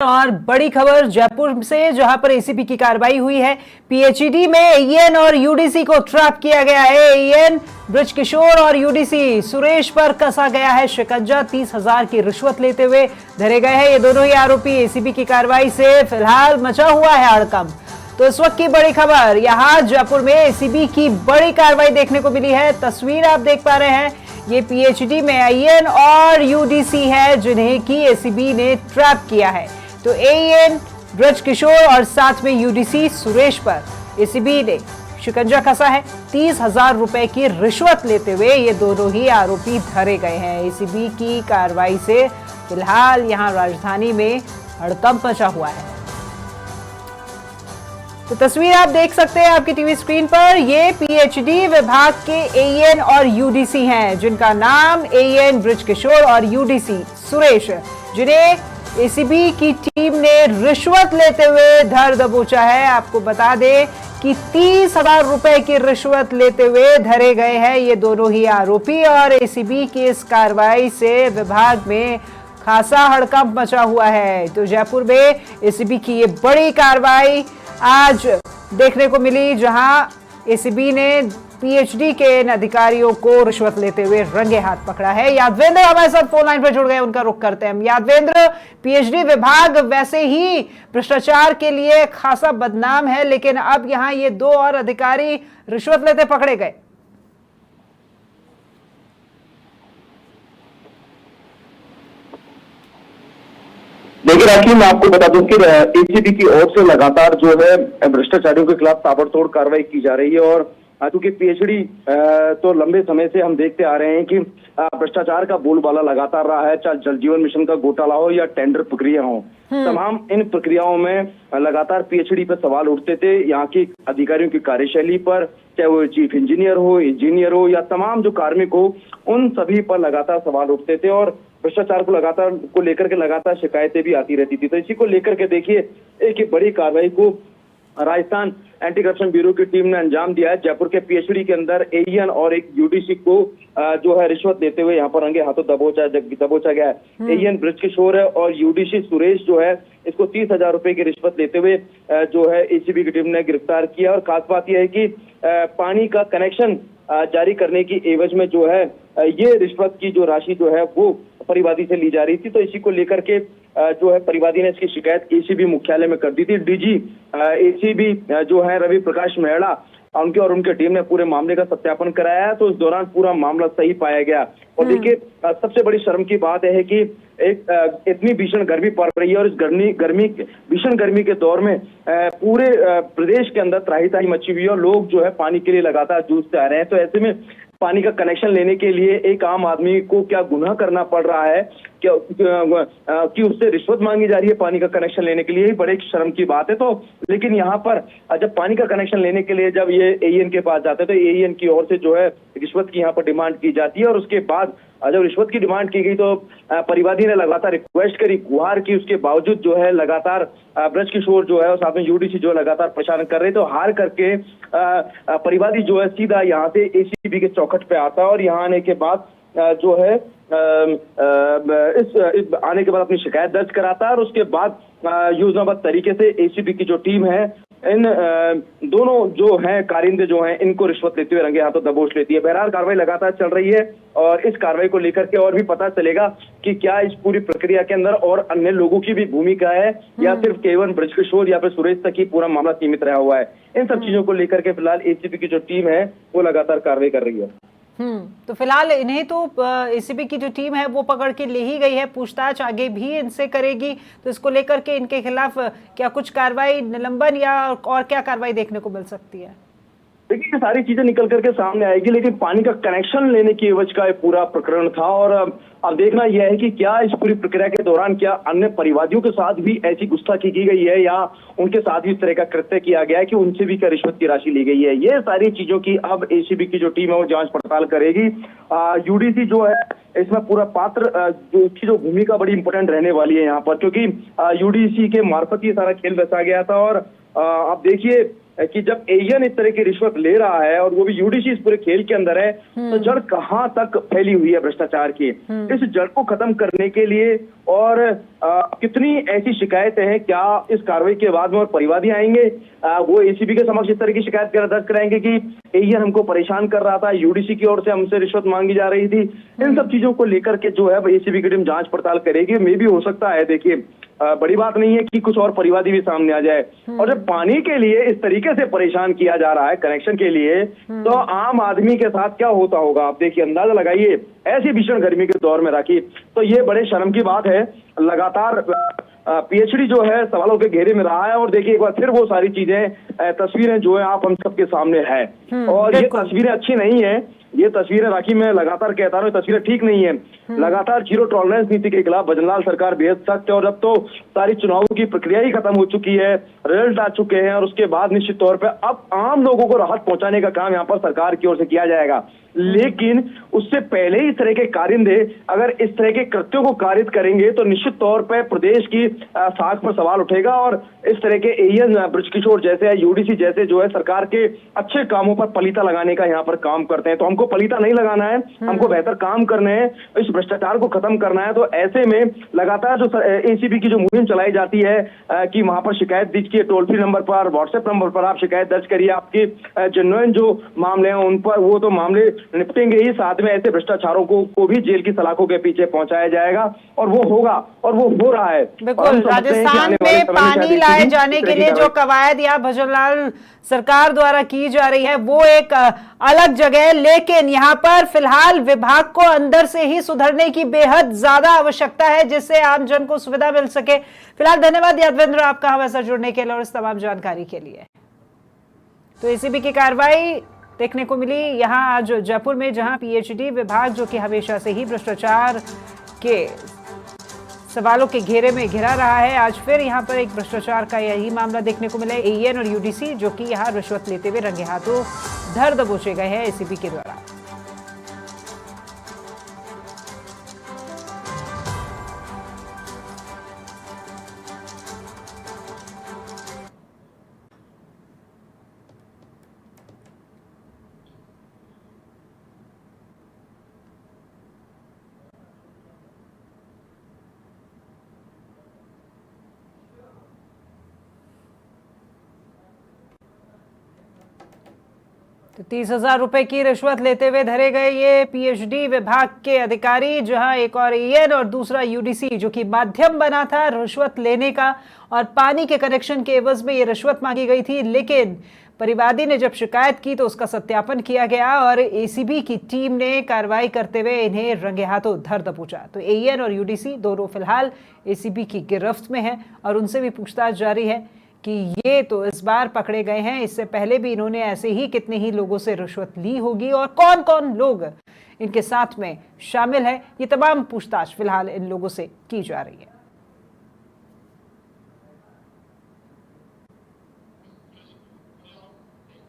और बड़ी खबर जयपुर से, जहां पर एसीबी की कार्रवाई हुई है। पीएचईडी में एईएन और यूडीसी को ट्रैप किया गया है। एईएन बृजकिशोर और यूडीसी सुरेश पर कसा गया है शिकंजा। 30,000 की रिश्वत लेते हुए धरे गए हैं ये दोनों ही आरोपी। एसीबी की कार्रवाई से फिलहाल मचा हुआ है हड़कंप। तो इस वक्त की बड़ी खबर, यहाँ जयपुर में एसीबी की बड़ी कार्रवाई देखने को मिली है। तस्वीर आप देख पा रहे हैं, ये पीएचडी में एईएन और यूडीसी है जिन्हें की एसीबी ने ट्रैप किया है। तो एईएन बृजकिशोर और साथ में यूडीसी सुरेश पर एसीबी ने शिकंजा कसा है। 30,000 रुपए की रिश्वत लेते हुए ये दोनों ही आरोपी धरे गए हैं। एसीबी की कार्रवाई से फिलहाल यहां राजधानी में हड़कंप मचा हुआ है। तो तस्वीर आप देख सकते हैं आपकी टीवी स्क्रीन पर। ये पीएचडी विभाग के एईएन और यूडीसी हैं, जिनका नाम एईएन बृजकिशोर और यूडीसी सुरेश, जिन्हें एसीबी की टीम ने रिश्वत लेते हुए धर दबोचा है। आपको बता दें कि 30,000 रुपए की रिश्वत लेते हुए धरे गए हैं ये दोनों ही आरोपी। और एसीबी की इस कार्रवाई से विभाग में खासा हड़कंप मचा हुआ है। तो जयपुर में एसीबी की ये बड़ी कार्रवाई आज देखने को मिली, जहां एसीबी ने पीएचडी के इन अधिकारियों को रिश्वत लेते हुए रंगे हाथ पकड़ा है। यादवेंद्र हमारे साथ फोन लाइन पर जुड़ गए, उनका रुख करते हैं। यादवेंद्र, पीएचडी विभाग वैसे ही भ्रष्टाचार के लिए खासा बदनाम है, लेकिन अब यहां ये दो और अधिकारी रिश्वत लेते पकड़े गए। देखिए राखी, मैं आपको बता दूं कि एसीबी की ओर से लगातार जो है भ्रष्टाचारियों के खिलाफ ताबड़तोड़ कार्रवाई की जा रही है। और क्योंकि पीएचडी तो लंबे समय से हम देखते आ रहे हैं कि भ्रष्टाचार का बोलबाला लगातार रहा है, चाहे जल जीवन मिशन का घोटाला हो या टेंडर प्रक्रिया हो। तमाम इन प्रक्रियाओं में लगातार पीएचडी पर सवाल उठते थे, यहाँ की अधिकारियों की कार्यशैली पर, चाहे वो चीफ इंजीनियर हो या तमाम जो कार्मिक हो, उन सभी पर लगातार सवाल उठते थे। और भ्रष्टाचार को लेकर के लगातार शिकायतें भी आती रहती थी। तो इसी को लेकर के देखिए, एक बड़ी कार्रवाई को राजस्थान एंटी करप्शन ब्यूरो की टीम ने अंजाम दिया है। जयपुर के पीएचडी के अंदर एईएन और एक यूडीसी को जो है रिश्वत देते हुए यहाँ पर रंगे हाथों दबोचा गया है। एईएन बृजकिशोर है और यूडीसी सुरेश जो है, इसको 30,000 रुपए की रिश्वत लेते हुए जो है एसीबी की टीम ने गिरफ्तार किया। और खास बात यह है कि पानी का कनेक्शन जारी करने की एवज में जो है ये रिश्वत की जो राशि जो है वो परिवादी से ली जा रही थी। तो इसी को लेकर के जो है परिवादी ने इसकी शिकायत एसीबी मुख्यालय में कर दी थी। डीजी एसीबी जो है रवि प्रकाश मेहड़ा, उनके टीम ने पूरे मामले का सत्यापन कराया है। तो इस दौरान पूरा मामला सही पाया गया। और देखिए, सबसे बड़ी शर्म की बात है कि एक इतनी भीषण गर्मी पड़ रही है और इस भीषण गर्मी के दौर में पूरे प्रदेश के अंदर त्राही मची हुई है और लोग जो है पानी के लिए लगातार जूझते आ रहे हैं। तो ऐसे में पानी का कनेक्शन लेने के लिए एक आम आदमी को क्या गुनाह करना पड़ रहा है कि उससे रिश्वत मांगी जा रही है पानी का कनेक्शन लेने के लिए, ही बड़े शर्म की बात है। तो लेकिन यहाँ पर जब पानी का कनेक्शन लेने के लिए जब ये एईएन के पास जाते हैं तो एईएन की ओर से जो है रिश्वत की यहाँ पर डिमांड की जाती है। और उसके बाद जब रिश्वत की डिमांड की गई तो परिवादी ने लगातार रिक्वेस्ट करी, गुहार की, उसके बावजूद जो है लगातार बृजकिशोर जो है और साथ में यूडीसी जो है लगातार प्रचार कर रहे। तो हार करके परिवादी जो है सीधा यहाँ से एसीबी के चौखट पे आता है और यहाँ आने के बाद जो है आने के बाद अपनी शिकायत दर्ज कराता है। और उसके बाद योजनाबद्ध तरीके से एसीबी की जो टीम है, इन दोनों जो हैं कारिंदे जो हैं, इनको रिश्वत लेते हुए रंगे हाथों दबोच लेती है। बहरहाल कार्रवाई लगातार चल रही है और इस कार्रवाई को लेकर के और भी पता चलेगा कि क्या इस पूरी प्रक्रिया के अंदर और अन्य लोगों की भी भूमिका है या सिर्फ केवल बृजकिशोर या फिर सुरेश तक ही पूरा मामला सीमित रहा हुआ है। इन सब चीजों को लेकर के फिलहाल एसीबी की जो टीम है वो लगातार कार्रवाई कर रही है। तो फिलहाल इन्हें तो एसीबी की जो टीम है वो पकड़ के ले ही गई है, पूछताछ आगे भी इनसे करेगी। तो इसको लेकर के इनके खिलाफ क्या कुछ कार्रवाई, निलंबन या और क्या कार्रवाई देखने को मिल सकती है? देखिए, ये सारी चीजें निकल करके सामने आएगी, लेकिन पानी का कनेक्शन लेने की एवज का पूरा प्रकरण था। और अब देखना यह है कि क्या इस पूरी प्रक्रिया के दौरान क्या अन्य परिवादियों के साथ भी ऐसी गुस्ताखी की गई है या उनके साथ भी इस तरह का कृत्य किया गया है कि उनसे भी क्या रिश्वत की राशि ली गई है। ये सारी चीजों की अब एसीबी की जो टीम है वो जांच पड़ताल करेगी। यूडीसी जो है इसमें पूरा पात्र की जो भूमिका बड़ी इंपॉर्टेंट रहने वाली है यहाँ पर, क्योंकि यूडीसी के मार्फत ये सारा खेल रचा गया था। और आप देखिए कि जब एएन इस तरह की रिश्वत ले रहा है और वो भी यूडीसी इस पूरे खेल के अंदर है, तो जड़ कहां तक फैली हुई है भ्रष्टाचार की। इस जड़ को खत्म करने के लिए और कितनी ऐसी शिकायतें हैं, क्या इस कार्रवाई के बाद में और परिवादी आएंगे, वो एसीबी के समक्ष इस तरह की शिकायत दर्ज कराएंगे कि एएन हमको परेशान कर रहा था, यूडीसी की ओर से हमसे रिश्वत मांगी जा रही थी। इन सब चीजों को लेकर के जो है एसीबी की टीम जांच पड़ताल करेगी। मे भी हो सकता है, देखिए बड़ी बात नहीं है कि कुछ और परिवादी भी सामने आ जाए। और जब पानी के लिए इस तरीके से परेशान किया जा रहा है कनेक्शन के लिए, तो आम आदमी के साथ क्या होता होगा आप देखिए, अंदाजा लगाइए। ऐसी भीषण गर्मी के दौर में राखी, तो ये बड़े शर्म की बात है। लगातार पीएचडी जो है सवालों के घेरे में रहा है और देखिए एक बार फिर वो सारी चीजें, तस्वीरें जो है आप हम सबके सामने है। और ये तस्वीरें अच्छी नहीं है, ये तस्वीरें राखी मैं लगातार कहता हूँ, तस्वीरें ठीक नहीं है। लगातार जीरो टॉलरेंस नीति के खिलाफ भजनलाल सरकार बेहद सख्त है और अब तो सारी चुनावों की प्रक्रिया ही खत्म हो चुकी है, रिजल्ट आ चुके हैं और उसके बाद निश्चित तौर पर अब आम लोगों को राहत पहुंचाने का काम यहाँ पर सरकार की ओर से किया जाएगा। लेकिन उससे पहले ही इस तरह के कारिंदे अगर इस तरह के कृत्यों को कारित करेंगे तो निश्चित तौर पर प्रदेश की साख पर सवाल उठेगा और इस तरह के एएन बृजकिशोर जैसे यूडीसी जैसे जो है सरकार के अच्छे कामों पर पलीता लगाने का यहाँ पर काम करते हैं। तो हमको पलीता नहीं लगाना है, हमको बेहतर काम करने हैं, इस भ्रष्टाचार को खत्म करना है। तो ऐसे में लगातार जो एसीबी की जो मुहिम चलाई जाती है कि वहां पर शिकायत दीजिए, टोल फ्री नंबर पर, व्हाट्सएप नंबर पर आप शिकायत दर्ज करिए, आपके जेन्युइन जो मामले हैं उन पर वो तो मामले निपटेंगे ही, साथ में ऐसे भ्रष्टाचारों को भी जेल की सलाखों के पीछे पहुंचाया जाएगा और वो होगा और वो हो रहा है। बिल्कुल, राजस्थान में पानी लाए जाने के लिए जो कवायद यहाँ भजनलाल सरकार द्वारा की जा रही है वो एक अलग जगह है, लेकिन यहाँ पर फिलहाल विभाग को अंदर से ही सुधरने की बेहद ज्यादा आवश्यकता है जिससे आम जन को सुविधा मिल सके। फिलहाल धन्यवाद यादवेंद्र आपका हमारे साथ जुड़ने के लिए और इस तमाम जानकारी के लिए। तो एसीबी की कार्रवाई देखने को मिली यहाँ आज जयपुर में, जहां पीएचडी विभाग जो कि हमेशा से ही भ्रष्टाचार के सवालों के घेरे में घिरा रहा है, आज फिर यहाँ पर एक भ्रष्टाचार का यही मामला देखने को मिला है। एएन और यूडीसी जो कि यहाँ रिश्वत लेते हुए रंगे हाथों धर दबोचे गए हैं एसीबी के द्वारा। तो 30,000 रुपए की रिश्वत लेते हुए धरे गए ये पीएचडी विभाग के अधिकारी, जहां एक और एएन और दूसरा यूडीसी जो कि माध्यम बना था रिश्वत लेने का और पानी के कनेक्शन के एवज में ये रिश्वत मांगी गई थी। लेकिन परिवादी ने जब शिकायत की तो उसका सत्यापन किया गया और एसीबी की टीम ने कार्रवाई करते हुए इन्हें रंगे हाथों धर दबोचा। तो एएन और यूडीसी दोनों फिलहाल एसीबी की गिरफ्त में हैं और उनसे भी पूछताछ जारी है कि ये तो इस बार पकड़े गए हैं, इससे पहले भी इन्होंने ऐसे ही कितने ही लोगों से रिश्वत ली होगी और कौन कौन लोग इनके साथ में शामिल है, ये तमाम पूछताछ फिलहाल इन लोगों से की जा रही है।